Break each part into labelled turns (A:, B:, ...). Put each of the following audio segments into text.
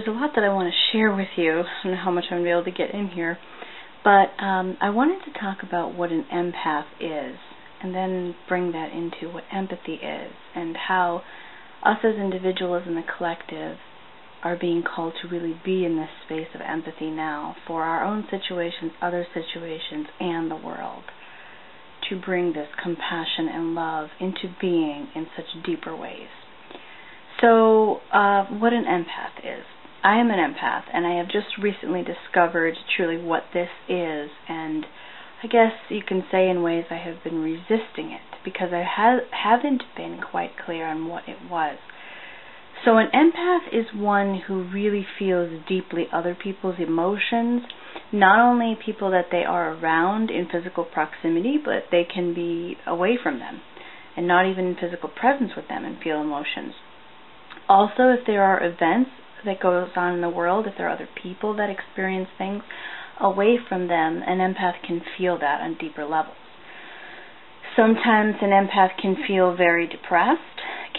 A: there's a lot that I want to share with you. I don't know how much I'm going to be able to get in here. But I wanted to talk about what an empath is, and then bring that into what empathy is, and how us as individuals in the collective are being called to really be in this space of empathy now for our own situations, other situations, and the world, to bring this compassion and love into being in such deeper ways. So, what an empath is. I am an empath, and I have just recently discovered truly what this is, and I guess you can say in ways I have been resisting it, because I haven't been quite clear on what it was. So an empath is one who really feels deeply other people's emotions, not only people that they are around in physical proximity, but they can be away from them, and not even in physical presence with them and feel emotions. Also, if there are events that goes on in the world, if there are other people that experience things away from them, an empath can feel that on deeper levels. Sometimes an empath can feel very depressed,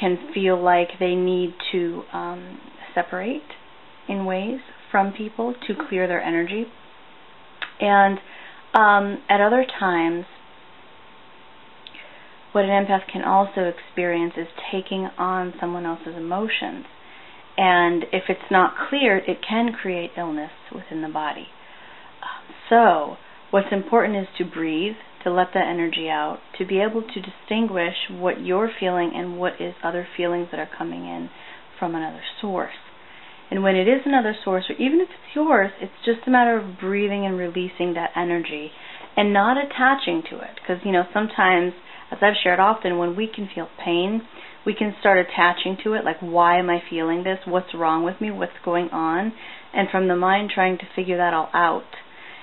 A: can feel like they need to separate in ways from people to clear their energy. And at other times, what an empath can also experience is taking on someone else's emotions. And if it's not cleared, it can create illness within the body. So what's important is to breathe, to let that energy out, to be able to distinguish what you're feeling and what is other feelings that are coming in from another source. And when it is another source, or even if it's yours, it's just a matter of breathing and releasing that energy and not attaching to it. Because, sometimes, as I've shared often, when we can feel pain, we can start attaching to it, like, why am I feeling this? What's wrong with me? What's going on? And from the mind trying to figure that all out.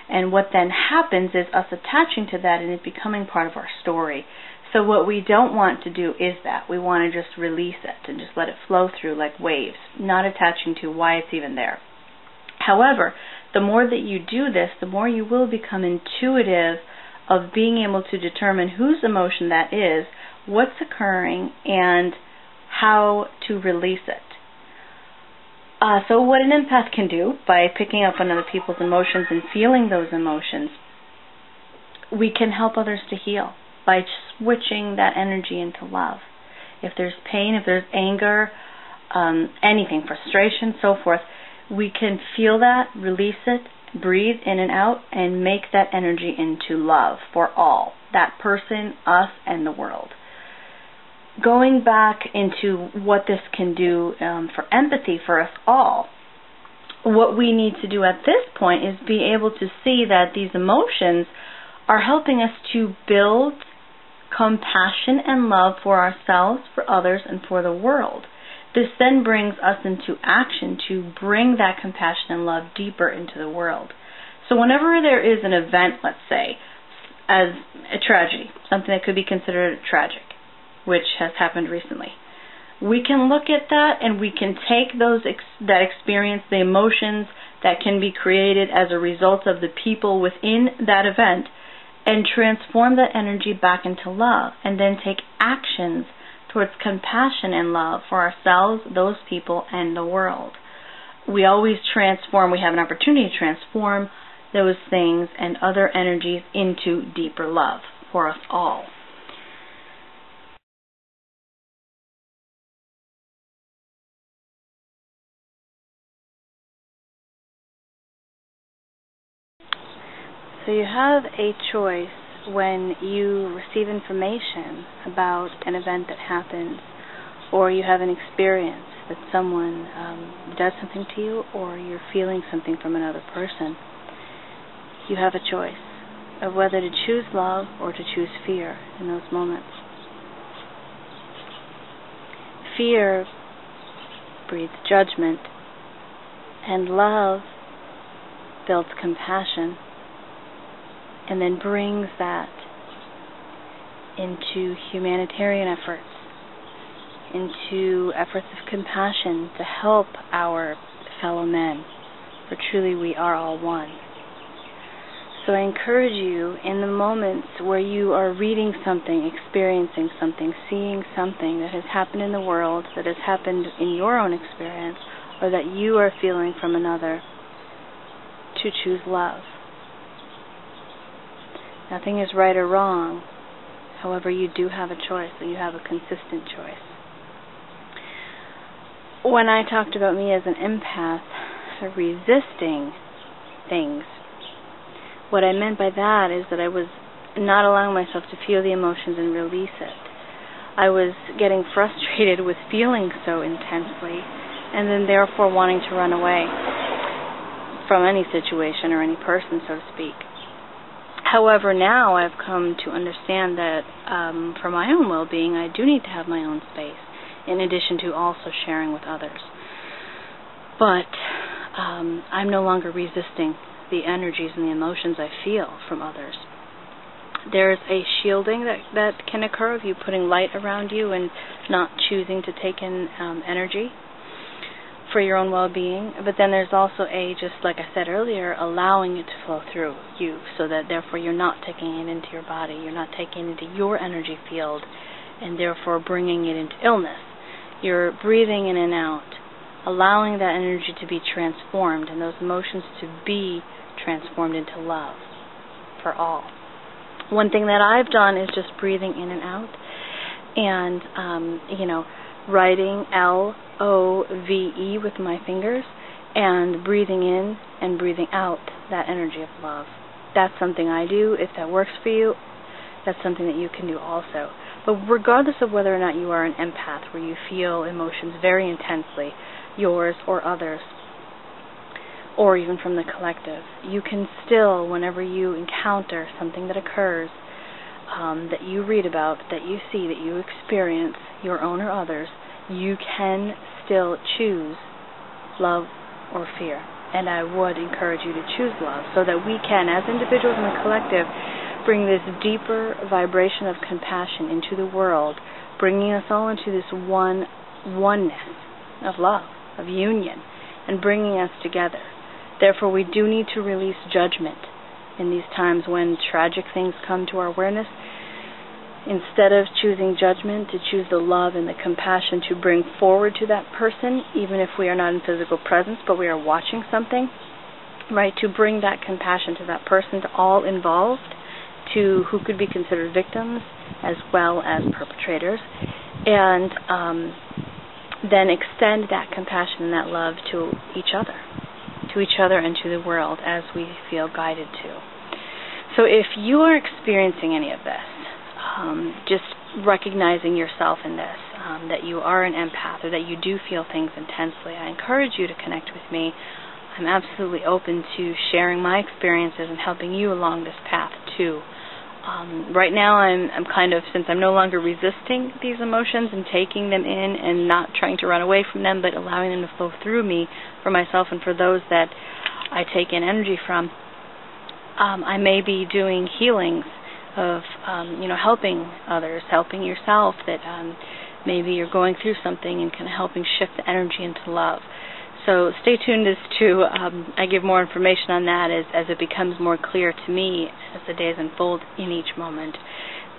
A: And what then happens is us attaching to that and it becoming part of our story. So what we don't want to do is that. We want to just release it and just let it flow through like waves, not attaching to why it's even there. However, the more that you do this, the more you will become intuitive of being able to determine whose emotion that is, what's occurring, and how to release it. So what an empath can do by picking up on other people's emotions and feeling those emotions, we can help others to heal by switching that energy into love. If there's pain, if there's anger, anything, frustration, so forth, we can feel that, release it, breathe in and out, and make that energy into love for all, that person, us, and the world. Going back into what this can do for empathy for us all, what we need to do at this point is be able to see that these emotions are helping us to build compassion and love for ourselves, for others, and for the world. This then brings us into action to bring that compassion and love deeper into the world. So whenever there is an event, let's say, as a tragedy, something that could be considered tragic, which has happened recently, we can look at that and we can take that experience, the emotions that can be created as a result of the people within that event, and transform that energy back into love, and then take actions towards compassion and love for ourselves, those people, and the world. We always transform, we have an opportunity to transform those things and other energies into deeper love for us all. So you have a choice when you receive information about an event that happens, or you have an experience that someone does something to you, or you're feeling something from another person. You have a choice of whether to choose love or to choose fear in those moments. Fear breeds judgment, and love builds compassion, and then brings that into humanitarian efforts, into efforts of compassion to help our fellow men, for truly we are all one. So I encourage you, in the moments where you are reading something, experiencing something, seeing something that has happened in the world, that has happened in your own experience, or that you are feeling from another, to choose love. Nothing is right or wrong. However, you do have a choice, and you have a consistent choice. When I talked about me as an empath, resisting things, what I meant by that is that I was not allowing myself to feel the emotions and release it. I was getting frustrated with feeling so intensely, and then therefore wanting to run away from any situation or any person, so to speak. However, now I've come to understand that for my own well-being, I do need to have my own space, in addition to also sharing with others. But I'm no longer resisting the energies and the emotions I feel from others. There's a shielding that can occur of you putting light around you and not choosing to take in energy for your own well-being. But then there's also just like I said earlier, allowing it to flow through you, so that therefore you're not taking it into your body, you're not taking it into your energy field, and therefore bringing it into illness. You're breathing in and out, allowing that energy to be transformed and those emotions to be transformed into love for all. One thing that I've done is just breathing in and out, and writing LOVE with my fingers, and breathing in and breathing out that energy of love. That's something I do. If that works for you, that's something that you can do also. But regardless of whether or not you are an empath, where you feel emotions very intensely, yours or others, or even from the collective, you can still, whenever you encounter something that occurs, that you read about, that you see, that you experience, your own or others, you can still choose love or fear. And I would encourage you to choose love, so that we can, as individuals in the collective, bring this deeper vibration of compassion into the world, bringing us all into this oneness of love, of union, and bringing us together. Therefore, we do need to release judgment in these times when tragic things come to our awareness. Instead of choosing judgment, to choose the love and the compassion to bring forward to that person, even if we are not in physical presence, but we are watching something, right? To bring that compassion to that person, to all involved, to who could be considered victims as well as perpetrators, and then extend that compassion and that love to each other and to the world as we feel guided to. So if you are experiencing any of this, just recognizing yourself in this, that you are an empath or that you do feel things intensely, I encourage you to connect with me. I'm absolutely open to sharing my experiences and helping you along this path too. Right now I'm kind of, since I'm no longer resisting these emotions and taking them in and not trying to run away from them, but allowing them to flow through me for myself and for those that I take in energy from, I may be doing healings of, helping others, helping yourself, that maybe you're going through something, and kind of helping shift the energy into love. So stay tuned as to, I give more information on that as it becomes more clear to me as the days unfold in each moment.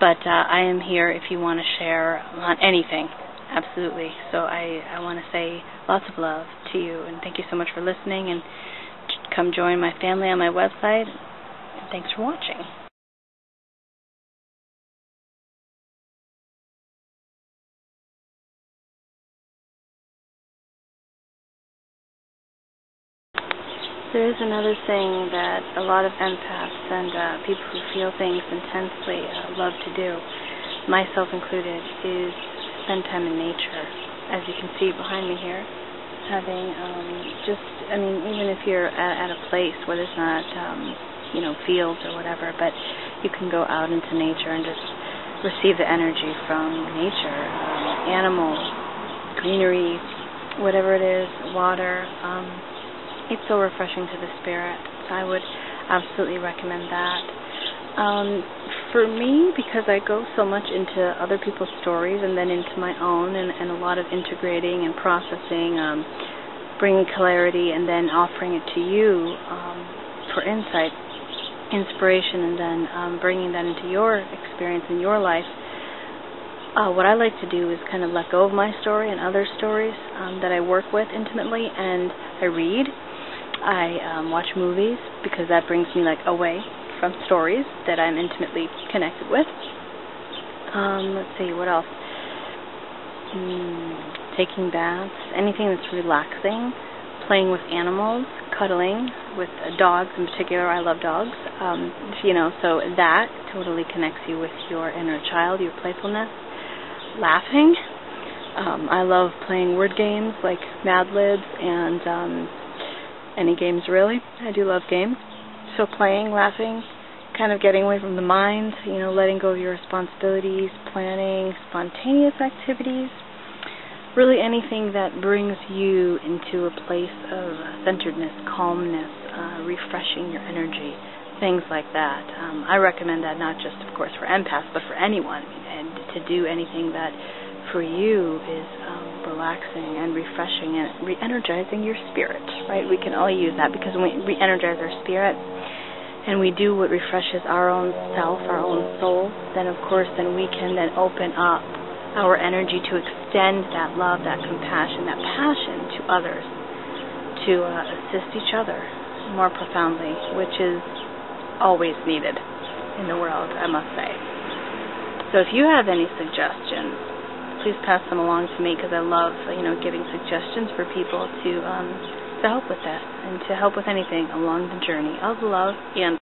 A: But I am here if you want to share on anything, absolutely. So I want to say lots of love to you, and thank you so much for listening, and come join my family on my website. And thanks for watching. There is another thing that a lot of empaths and people who feel things intensely love to do, myself included, is spend time in nature. As you can see behind me here, having even if you're at a place where there's not, fields or whatever, but you can go out into nature and just receive the energy from nature, animals, greenery, whatever it is, water. It's so refreshing to the spirit. So I would absolutely recommend that. For me, because I go so much into other people's stories and then into my own, and a lot of integrating and processing, bringing clarity, and then offering it to you for insight, inspiration, and then bringing that into your experience in your life, What I like to do is kind of let go of my story and other stories that I work with intimately, and I read. I watch movies because that brings me away from stories that I'm intimately connected with. Let's see, what else? Taking baths, anything that's relaxing, playing with animals, cuddling with dogs in particular. I love dogs. So that totally connects you with your inner child, your playfulness. Laughing. I love playing word games like Mad Libs and any games really. I do love games. So playing, laughing, kind of getting away from the mind, letting go of your responsibilities, planning, spontaneous activities, really anything that brings you into a place of centeredness, calmness, refreshing your energy, things like that. I recommend that not just, of course, for empaths, but for anyone, and to do anything that for you is relaxing and refreshing and re-energizing your spirit, right? We can all use that because when we re-energize our spirit and we do what refreshes our own self, our own soul, then of course we can then open up our energy to extend that love, that compassion, that passion to others, to assist each other more profoundly, which is always needed in the world, I must say. So if you have any suggestions, please pass them along to me, because I love, giving suggestions for people to help with this and to help with anything along the journey of love and